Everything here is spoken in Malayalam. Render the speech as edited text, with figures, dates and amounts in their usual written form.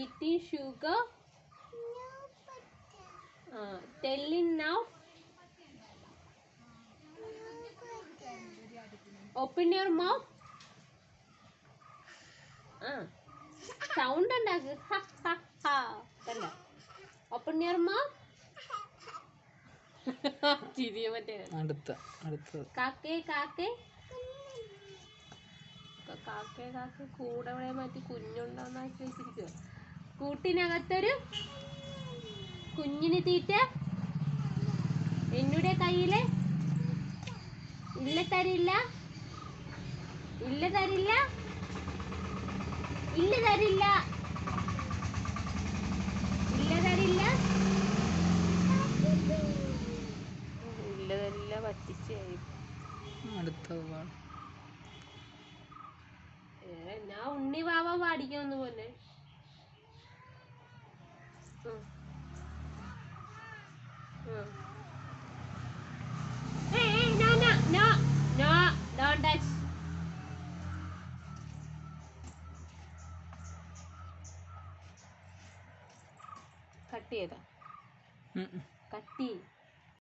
eating sugar. Telling now. Open your mouth. Sound ഉണ്ടാക്ക്. Open your mouth. ചിരിയ മറ്റേ കാക്കേ കാക്കേ കാക്കേ കാക്കേ കൂടെ അവിടെ മാറ്റി കുഞ്ഞുണ്ടാന്നാക്കി വെച്ചിരിക്കുക. കൂട്ടിനകത്തൊരു കുഞ്ഞിന് തീറ്റ എന്നുടെ കയ്യില് ഇല്ല തരില്ല ഇല്ല തരില്ല ഇല്ല തരില്ല ഇല്ല തരില്ല ഇല്ല തരില്ല പറ്റിച്ചായി. ഞാൻ ഉണ്ണി വാവ പാടിക്കൊന്നു പോലെ. No, don't touch. കട്ട് ചെയ്താ കട്ടി